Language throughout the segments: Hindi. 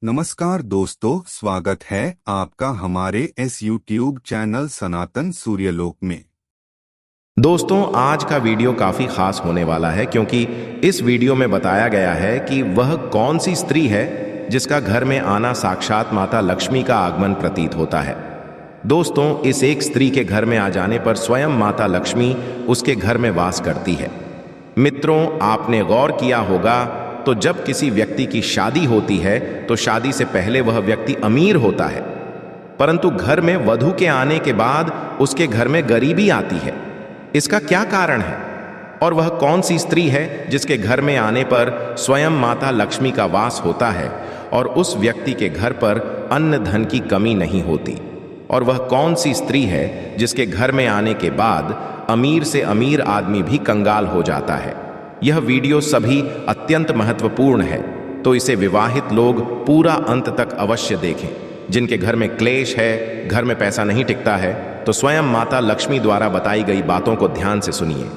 नमस्कार दोस्तों, स्वागत है आपका हमारे इस YouTube चैनल सनातन सूर्यलोक में। दोस्तों, आज का वीडियो काफी खास होने वाला है क्योंकि इस वीडियो में बताया गया है कि वह कौन सी स्त्री है जिसका घर में आना साक्षात माता लक्ष्मी का आगमन प्रतीत होता है। दोस्तों, इस एक स्त्री के घर में आ जाने पर स्वयं माता लक्ष्मी उसके घर में वास करती है। मित्रों, आपने गौर किया होगा तो जब किसी व्यक्ति की शादी होती है तो शादी से पहले वह व्यक्ति अमीर होता है, परंतु घर में वधू के आने के बाद उसके घर में गरीबी आती है। इसका क्या कारण है और वह कौन सी स्त्री है जिसके घर में आने पर स्वयं माता लक्ष्मी का वास होता है और उस व्यक्ति के घर पर अन्न धन की कमी नहीं होती? और वह कौन सी स्त्री है जिसके घर में आने के बाद अमीर से अमीर आदमी भी कंगाल हो जाता है? यह वीडियो सभी अत्यंत महत्वपूर्ण है, तो इसे विवाहित लोग पूरा अंत तक अवश्य देखें। जिनके घर में क्लेश है, घर में पैसा नहीं टिकता है, तो स्वयं माता लक्ष्मी द्वारा बताई गई बातों को ध्यान से सुनिए।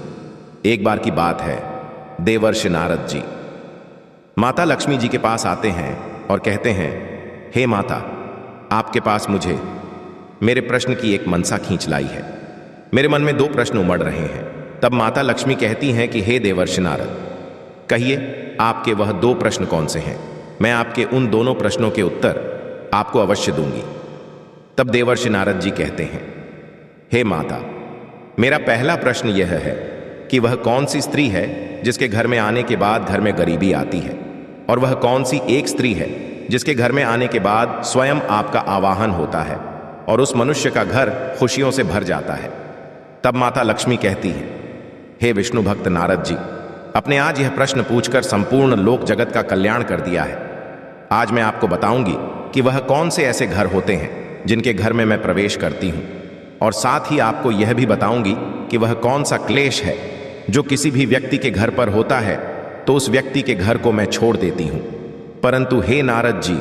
एक बार की बात है, देवर्षि नारद जी माता लक्ष्मी जी के पास आते हैं और कहते हैं, हे माता, आपके पास मुझे मेरे प्रश्न की एक मनसा खींच लाई है। मेरे मन में 2 प्रश्न उमड़ रहे हैं। तब माता लक्ष्मी कहती हैं कि हे देवर्षि नारद, कहिए आपके वह 2 प्रश्न कौन से हैं? मैं आपके उन दोनों प्रश्नों के उत्तर आपको अवश्य दूंगी। तब देवर्षि नारद जी कहते हैं, हे माता, मेरा पहला प्रश्न यह है कि वह कौन सी स्त्री है जिसके घर में आने के बाद घर में गरीबी आती है, और वह कौन सी एक स्त्री है जिसके घर में आने के बाद स्वयं आपका आवाहन होता है और उस मनुष्य का घर खुशियों से भर जाता है? तब माता लक्ष्मी कहती है, हे विष्णु भक्त नारद जी, अपने आज यह प्रश्न पूछकर संपूर्ण लोक जगत का कल्याण कर दिया है। आज मैं आपको बताऊंगी कि वह कौन से ऐसे घर होते हैं जिनके घर में मैं प्रवेश करती हूं, और साथ ही आपको यह भी बताऊंगी कि वह कौन सा क्लेश है जो किसी भी व्यक्ति के घर पर होता है तो उस व्यक्ति के घर को मैं छोड़ देती हूं। परंतु हे नारद जी,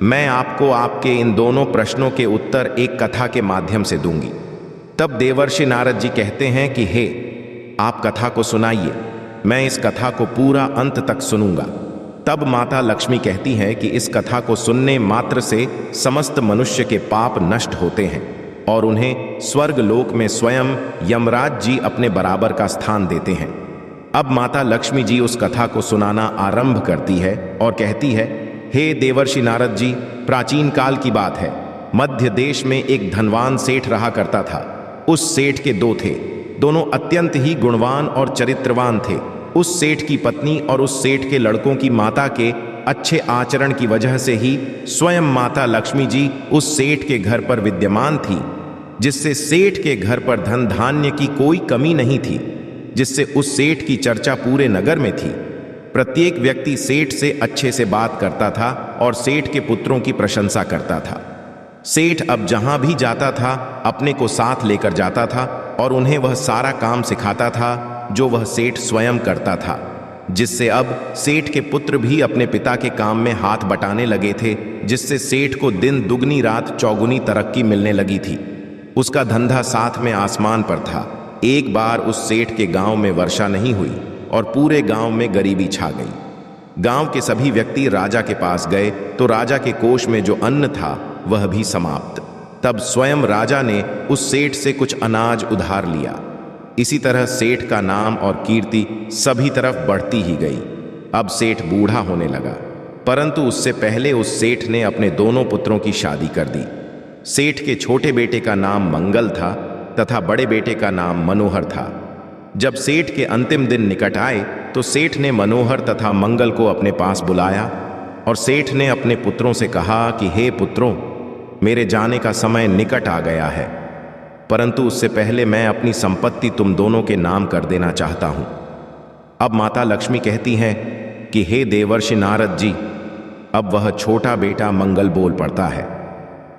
मैं आपको आपके इन दोनों प्रश्नों के उत्तर एक कथा के माध्यम से दूंगी। तब देवर्षि नारद जी कहते हैं कि हे, आप कथा को सुनाइए, मैं इस कथा को पूरा अंत तक सुनूंगा। तब माता लक्ष्मी कहती हैं कि इस कथा को सुनने मात्र से समस्त मनुष्य के पाप नष्ट होते हैं और उन्हें स्वर्ग लोक में स्वयं यमराज जी अपने बराबर का स्थान देते हैं। अब माता लक्ष्मी जी उस कथा को सुनाना आरंभ करती है और कहती है, हे देवर्षि नारद जी, प्राचीन काल की बात है। मध्य देश में एक धनवान सेठ रहा करता था। उस सेठ के 2 थे, दोनों अत्यंत ही गुणवान और चरित्रवान थे। उस सेठ की पत्नी और उस सेठ के लड़कों की माता के अच्छे आचरण की वजह से ही स्वयं माता लक्ष्मी जी उस सेठ के घर पर विद्यमान थी, जिससे सेठ के घर पर धन धान्य की कोई कमी नहीं थी, जिससे उस सेठ की चर्चा पूरे नगर में थी। प्रत्येक व्यक्ति सेठ से अच्छे से बात करता था और सेठ के पुत्रों की प्रशंसा करता था। सेठ अब जहां भी जाता था अपने को साथ लेकर जाता था और उन्हें वह सारा काम सिखाता था जो वह सेठ स्वयं करता था, जिससे अब सेठ के पुत्र भी अपने पिता के काम में हाथ बटाने लगे थे, जिससे सेठ को दिन दुगनी रात चौगुनी तरक्की मिलने लगी थी। उसका धंधा साथ में आसमान पर था। एक बार उस सेठ के गांव में वर्षा नहीं हुई और पूरे गांव में गरीबी छा गई। गांव के सभी व्यक्ति राजा के पास गए तो राजा के कोष में जो अन्न था वह भी समाप्त। तब स्वयं राजा ने उस सेठ से कुछ अनाज उधार लिया। इसी तरह सेठ का नाम और कीर्ति सभी तरफ बढ़ती ही गई। अब सेठ बूढ़ा होने लगा, परंतु उससे पहले उस सेठ ने अपने दोनों पुत्रों की शादी कर दी। सेठ के छोटे बेटे का नाम मंगल था तथा बड़े बेटे का नाम मनोहर था। जब सेठ के अंतिम दिन निकट आए तो सेठ ने मनोहर तथा मंगल को अपने पास बुलाया और सेठ ने अपने पुत्रों से कहा कि हे पुत्रों, मेरे जाने का समय निकट आ गया है, परंतु उससे पहले मैं अपनी संपत्ति तुम दोनों के नाम कर देना चाहता हूं। अब माता लक्ष्मी कहती हैं कि हे देवर्षि नारद जी, अब वह छोटा बेटा मंगल बोल पड़ता है,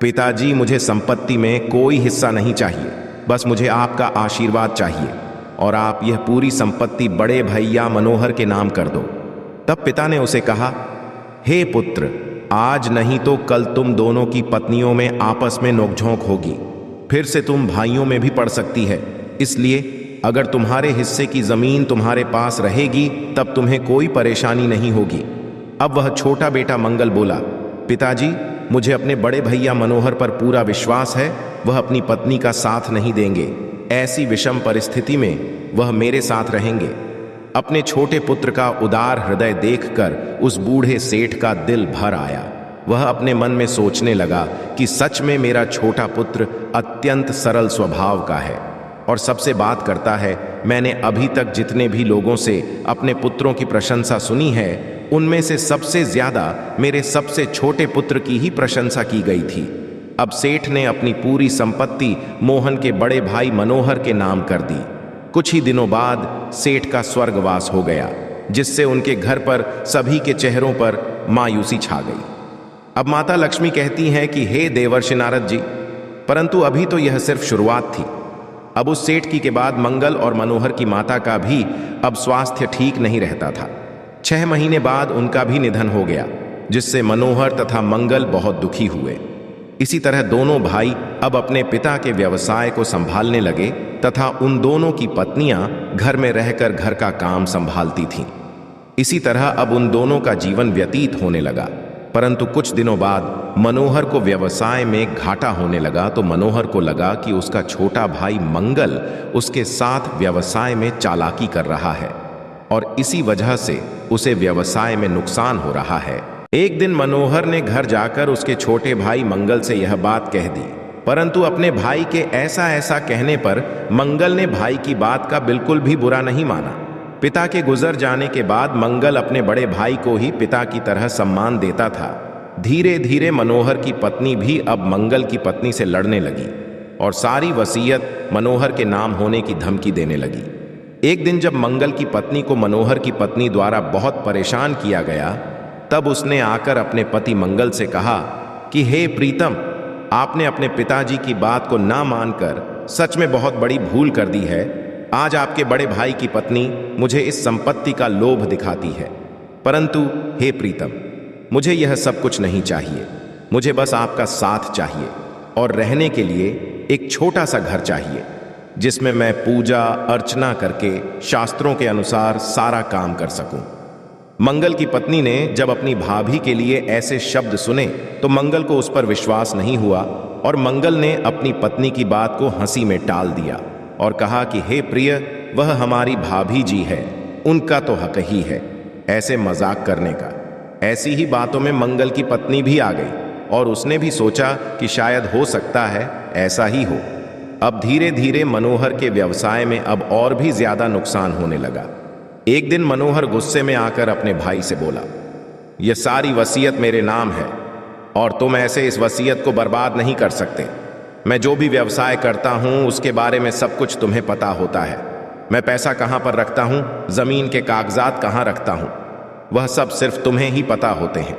पिताजी, मुझे संपत्ति में कोई हिस्सा नहीं चाहिए, बस मुझे आपका आशीर्वाद चाहिए और आप यह पूरी संपत्ति बड़े भैया मनोहर के नाम कर दो। तब पिता ने उसे कहा, हे पुत्र, आज नहीं तो कल तुम दोनों की पत्नियों में आपस में नोकझोंक होगी, फिर से तुम भाइयों में भी पड़ सकती है। इसलिए अगर तुम्हारे हिस्से की जमीन तुम्हारे पास रहेगी तब तुम्हें कोई परेशानी नहीं होगी। अब वह छोटा बेटा मंगल बोला, पिताजी, मुझे अपने बड़े भैया मनोहर पर पूरा विश्वास है, वह अपनी पत्नी का साथ नहीं देंगे। ऐसी विषम परिस्थिति में वह मेरे साथ रहेंगे। अपने छोटे पुत्र का उदार हृदय देखकर उस बूढ़े सेठ का दिल भर आया। वह अपने मन में सोचने लगा कि सच में मेरा छोटा पुत्र अत्यंत सरल स्वभाव का है और सबसे बात करता है। मैंने अभी तक जितने भी लोगों से अपने पुत्रों की प्रशंसा सुनी है, उनमें से सबसे ज्यादा मेरे सबसे छोटे पुत्र की ही प्रशंसा की गई थी। अब सेठ ने अपनी पूरी संपत्ति मोहन के बड़े भाई मनोहर के नाम कर दी। कुछ ही दिनों बाद सेठ का स्वर्गवास हो गया, जिससे उनके घर पर सभी के चेहरों पर मायूसी छा गई। अब माता लक्ष्मी कहती हैं कि हे देवर्षि नारद जी, परंतु अभी तो यह सिर्फ शुरुआत थी। अब उस सेठ की के बाद मंगल और मनोहर की माता का भी अब स्वास्थ्य ठीक नहीं रहता था। 6 महीने बाद उनका भी निधन हो गया, जिससे मनोहर तथा मंगल बहुत दुखी हुए। इसी तरह दोनों भाई अब अपने पिता के व्यवसाय को संभालने लगे तथा उन दोनों की पत्नियां घर में रहकर घर का काम संभालती थीं। इसी तरह अब उन दोनों का जीवन व्यतीत होने लगा। परंतु कुछ दिनों बाद मनोहर को व्यवसाय में घाटा होने लगा, तो मनोहर को लगा कि उसका छोटा भाई मंगल उसके साथ व्यवसाय में चालाकी कर रहा है और इसी वजह से उसे व्यवसाय में नुकसान हो रहा है। एक दिन मनोहर ने घर जाकर उसके छोटे भाई मंगल से यह बात कह दी, परंतु अपने भाई के ऐसा कहने पर मंगल ने भाई की बात का बिल्कुल भी बुरा नहीं माना। पिता के गुजर जाने के बाद मंगल अपने बड़े भाई को ही पिता की तरह सम्मान देता था। धीरे धीरे मनोहर की पत्नी भी अब मंगल की पत्नी से लड़ने लगी और सारी वसीयत मनोहर के नाम होने की धमकी देने लगी। एक दिन जब मंगल की पत्नी को मनोहर की पत्नी द्वारा बहुत परेशान किया गया, तब उसने आकर अपने पति मंगल से कहा कि हे प्रीतम, आपने अपने पिताजी की बात को ना मानकर सच में बहुत बड़ी भूल कर दी है। आज आपके बड़े भाई की पत्नी मुझे इस संपत्ति का लोभ दिखाती है, परंतु हे प्रीतम, मुझे यह सब कुछ नहीं चाहिए। मुझे बस आपका साथ चाहिए और रहने के लिए एक छोटा सा घर चाहिए, जिसमें मैं पूजा अर्चना करके शास्त्रों के अनुसार सारा काम कर सकूं। मंगल की पत्नी ने जब अपनी भाभी के लिए ऐसे शब्द सुने तो मंगल को उस पर विश्वास नहीं हुआ और मंगल ने अपनी पत्नी की बात को हंसी में टाल दिया और कहा कि हे प्रिय, वह हमारी भाभी जी है, उनका तो हक ही है ऐसे मजाक करने का। ऐसी ही बातों में मंगल की पत्नी भी आ गई और उसने भी सोचा कि शायद हो सकता है ऐसा ही हो। अब धीरे धीरे मनोहर के व्यवसाय में अब और भी ज्यादा नुकसान होने लगा। एक दिन मनोहर गुस्से में आकर अपने भाई से बोला, यह सारी वसीयत मेरे नाम है और तुम ऐसे इस वसीयत को बर्बाद नहीं कर सकते। मैं जो भी व्यवसाय करता हूं उसके बारे में सब कुछ तुम्हें पता होता है। मैं पैसा कहां पर रखता हूं, जमीन के कागजात कहां रखता हूं, वह सब सिर्फ तुम्हें ही पता होते हैं।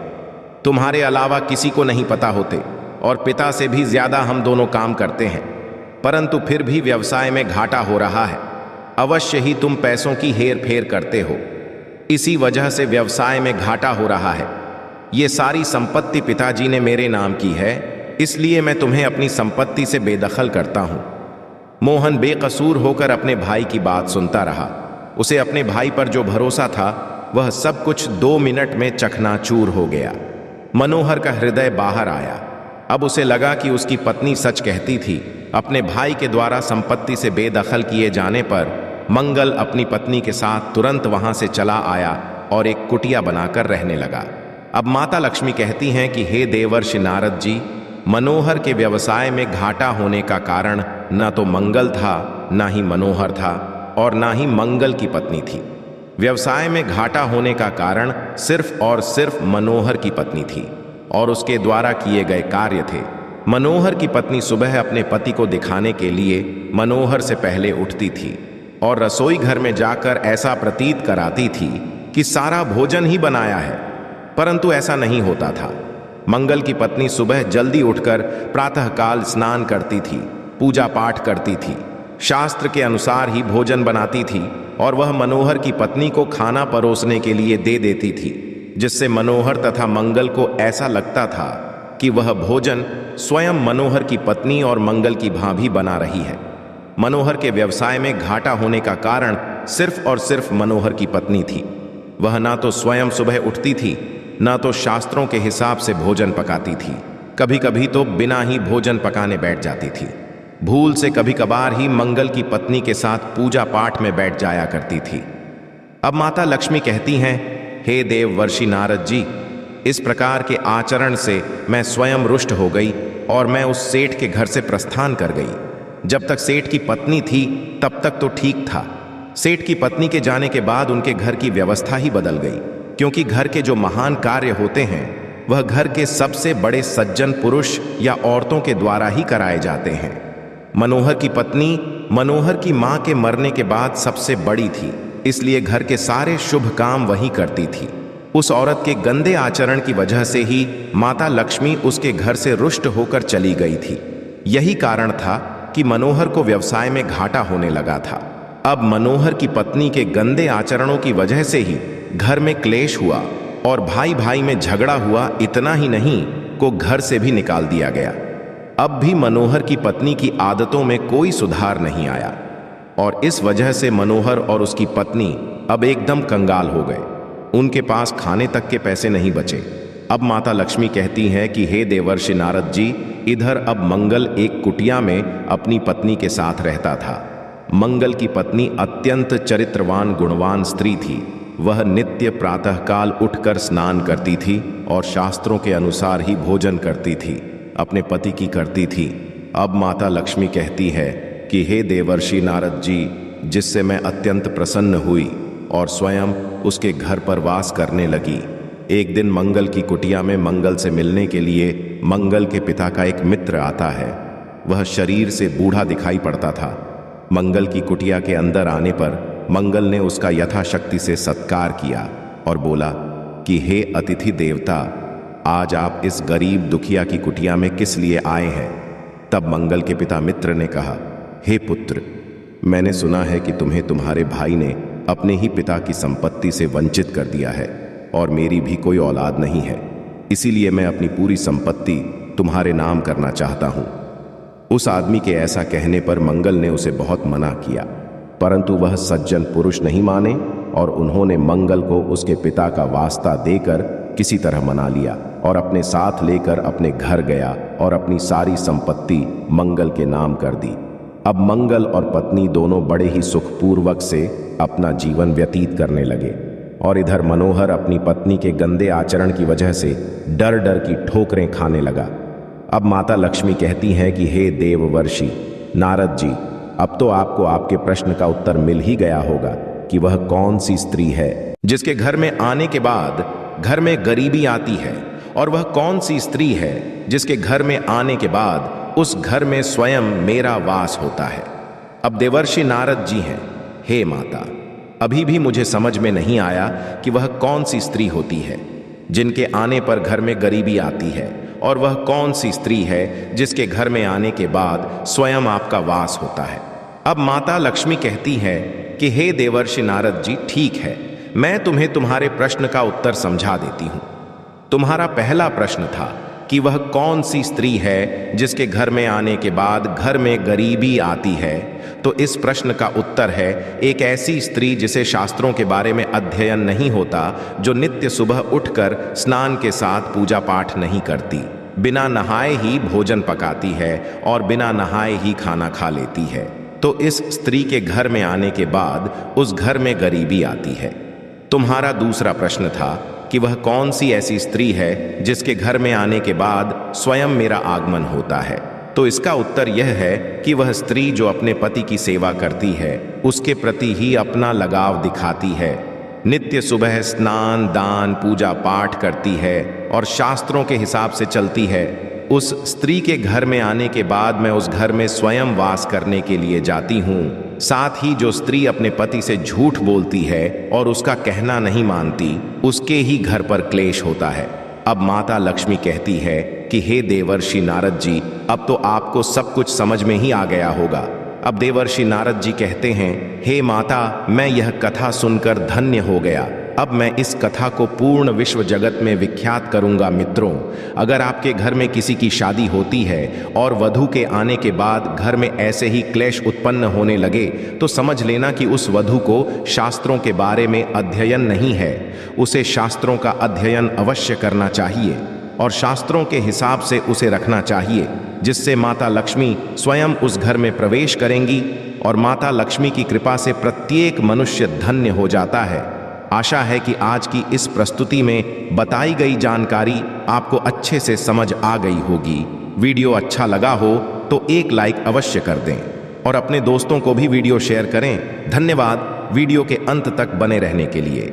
तुम्हारे अलावा किसी को नहीं पता होते और पिता से भी ज्यादा हम दोनों काम करते हैं, परंतु फिर भी व्यवसाय में घाटा हो रहा है। अवश्य ही तुम पैसों की हेर फेर करते हो, इसी वजह से व्यवसाय में घाटा हो रहा है। ये सारी संपत्ति पिताजी ने मेरे नाम की है, इसलिए मैं तुम्हें अपनी संपत्ति से बेदखल करता हूं। मोहन बेकसूर होकर अपने भाई की बात सुनता रहा। उसे अपने भाई पर जो भरोसा था वह सब कुछ 2 मिनट में चकनाचूर हो गया। मनोहर का हृदय बाहर आया। अब उसे लगा कि उसकी पत्नी सच कहती थी। अपने भाई के द्वारा संपत्ति से बेदखल किए जाने पर मंगल अपनी पत्नी के साथ तुरंत वहां से चला आया और एक कुटिया बनाकर रहने लगा। अब माता लक्ष्मी कहती हैं कि हे देवर्षि नारद जी, मनोहर के व्यवसाय में घाटा होने का कारण न तो मंगल था, न ही मनोहर था और न ही मंगल की पत्नी थी। व्यवसाय में घाटा होने का कारण सिर्फ और सिर्फ मनोहर की पत्नी थी और उसके द्वारा किए गए कार्य थे। मनोहर की पत्नी सुबह अपने पति को दिखाने के लिए मनोहर से पहले उठती थी और रसोई घर में जाकर ऐसा प्रतीत कराती थी कि सारा भोजन ही बनाया है, परंतु ऐसा नहीं होता था। मंगल की पत्नी सुबह जल्दी उठकर प्रातःकाल स्नान करती थी, पूजा पाठ करती थी, शास्त्र के अनुसार ही भोजन बनाती थी और वह मनोहर की पत्नी को खाना परोसने के लिए दे देती थी, जिससे मनोहर तथा मंगल को ऐसा लगता था कि वह भोजन स्वयं मनोहर की पत्नी और मंगल की भाभी बना रही है। मनोहर के व्यवसाय में घाटा होने का कारण सिर्फ और सिर्फ मनोहर की पत्नी थी। वह ना तो स्वयं सुबह उठती थी, न तो शास्त्रों के हिसाब से भोजन पकाती थी, कभी कभी तो बिना ही भोजन पकाने बैठ जाती थी। भूल से कभी कभार ही मंगल की पत्नी के साथ पूजा पाठ में बैठ जाया करती थी। अब माता लक्ष्मी कहती हैं, हे देववर्षि नारद जी, इस प्रकार के आचरण से मैं स्वयं रुष्ट हो गई और मैं उस सेठ के घर से प्रस्थान कर गई। जब तक सेठ की पत्नी थी तब तक तो ठीक था। सेठ की पत्नी के जाने के बाद उनके घर की व्यवस्था ही बदल गई, क्योंकि घर के जो महान कार्य होते हैं वह घर के सबसे बड़े सज्जन पुरुष या औरतों के द्वारा ही कराए जाते हैं। मनोहर की पत्नी मनोहर की मां के मरने के बाद सबसे बड़ी थी, इसलिए घर के सारे शुभ काम वही करती थी। उस औरत के गंदे आचरण की वजह से ही माता लक्ष्मी उसके घर से रुष्ट होकर चली गई थी। यही कारण था कि मनोहर को व्यवसाय में घाटा होने लगा था। अब मनोहर की पत्नी के गंदे आचरणों की वजह से ही घर में क्लेश हुआ और भाई भाई में झगड़ा हुआ। इतना ही नहीं को घर से भी निकाल दिया गया। अब भी मनोहर की पत्नी की आदतों में कोई सुधार नहीं आया और इस वजह से मनोहर और उसकी पत्नी अब एकदम कंगाल हो गए। उनके पास खाने तक के पैसे नहीं बचे। अब माता लक्ष्मी कहती हैं कि हे देवर्षि नारद जी, इधर अब मंगल एक कुटिया में अपनी पत्नी के साथ रहता था। मंगल की पत्नी अत्यंत चरित्रवान गुणवान स्त्री थी। वह नित्य प्रातःकाल उठकर स्नान करती थी और शास्त्रों के अनुसार ही भोजन करती थी, अपने पति की करती थी। अब माता लक्ष्मी कहती है कि हे देवर्षि नारद जी, जिससे मैं अत्यंत प्रसन्न हुई और स्वयं उसके घर पर वास करने लगी। एक दिन मंगल की कुटिया में मंगल से मिलने के लिए मंगल के पिता का एक मित्र आता है। वह शरीर से बूढ़ा दिखाई पड़ता था। मंगल की कुटिया के अंदर आने पर मंगल ने उसका यथाशक्ति से सत्कार किया और बोला कि हे अतिथि देवता, आज आप इस गरीब दुखिया की कुटिया में किस लिए आए हैं? तब मंगल के पिता मित्र ने कहा, हे पुत्र, मैंने सुना है कि तुम्हें तुम्हारे भाई ने अपने ही पिता की संपत्ति से वंचित कर दिया है और मेरी भी कोई औलाद नहीं है, इसीलिए मैं अपनी पूरी संपत्ति तुम्हारे नाम करना चाहता हूं। उस आदमी के ऐसा कहने पर मंगल ने उसे बहुत मना किया, परंतु वह सज्जन पुरुष नहीं माने और उन्होंने मंगल को उसके पिता का वास्ता देकर किसी तरह मना लिया और अपने साथ लेकर अपने घर गया और अपनी सारी संपत्ति मंगल के नाम कर दी। अब मंगल और पत्नी दोनों बड़े ही सुखपूर्वक से अपना जीवन व्यतीत करने लगे और इधर मनोहर अपनी पत्नी के गंदे आचरण की वजह से डर डर की ठोकरें खाने लगा। अब माता लक्ष्मी कहती हैं कि हे देववर्षि नारद जी, अब तो आपको आपके प्रश्न का उत्तर मिल ही गया होगा कि वह कौन सी स्त्री है जिसके घर में आने के बाद घर में गरीबी आती है, और वह कौन सी स्त्री है जिसके घर में आने के बाद उस घर में स्वयं मेरा वास होता है। अब देवर्षि नारद जी हैं, हे माता, अभी भी मुझे समझ में नहीं आया कि वह कौन सी स्त्री होती है जिनके आने पर घर में गरीबी आती है, और वह कौन सी स्त्री है जिसके घर में आने के बाद स्वयं आपका वास होता है। अब माता लक्ष्मी कहती है कि हे देवर्षि नारद जी, ठीक है, मैं तुम्हें तुम्हारे प्रश्न का उत्तर समझा देती हूं। तुम्हारा पहला प्रश्न था कि वह कौन सी स्त्री है जिसके घर में आने के बाद घर में गरीबी आती है, तो इस प्रश्न का उत्तर है एक ऐसी स्त्री जिसे शास्त्रों के बारे में अध्ययन नहीं होता, जो नित्य सुबह उठकर स्नान के साथ पूजा पाठ नहीं करती, बिना नहाए ही भोजन पकाती है और बिना नहाए ही खाना खा लेती है। तो इस स्त्री के घर में आने के बाद उस घर में गरीबी आती है। तुम्हारा दूसरा प्रश्न था कि वह कौन सी ऐसी स्त्री है जिसके घर में आने के बाद स्वयं मेरा आगमन होता है, तो इसका उत्तर यह है कि वह स्त्री जो अपने पति की सेवा करती है, उसके प्रति ही अपना लगाव दिखाती है, नित्य सुबह स्नान दान पूजा पाठ करती है और शास्त्रों के हिसाब से चलती है। उस स्त्री के घर में आने के बाद मैं उस घर में स्वयं वास करने के लिए जाती हूँ। साथ ही जो स्त्री अपने पति से झूठ बोलती है और उसका कहना नहीं मानती, उसके ही घर पर क्लेश होता है। अब माता लक्ष्मी कहती है कि हे देवर्षि नारद जी, अब तो आपको सब कुछ समझ में ही आ गया होगा। अब देवर्षि नारद जी कहते हैं, हे माता, मैं यह कथा सुनकर धन्य हो गया। अब मैं इस कथा को पूर्ण विश्व जगत में विख्यात करूंगा। मित्रों, अगर आपके घर में किसी की शादी होती है और वधू के आने के बाद घर में ऐसे ही क्लेश उत्पन्न होने लगे तो समझ लेना कि उस वधू को शास्त्रों के बारे में अध्ययन नहीं है। उसे शास्त्रों का अध्ययन अवश्य करना चाहिए और शास्त्रों के हिसाब से उसे रखना चाहिए, जिससे माता लक्ष्मी स्वयं उस घर में प्रवेश करेंगी और माता लक्ष्मी की कृपा से प्रत्येक मनुष्य धन्य हो जाता है। आशा है कि आज की इस प्रस्तुति में बताई गई जानकारी आपको अच्छे से समझ आ गई होगी। वीडियो अच्छा लगा हो तो एक लाइक अवश्य कर दें और अपने दोस्तों को भी वीडियो शेयर करें। धन्यवाद वीडियो के अंत तक बने रहने के लिए।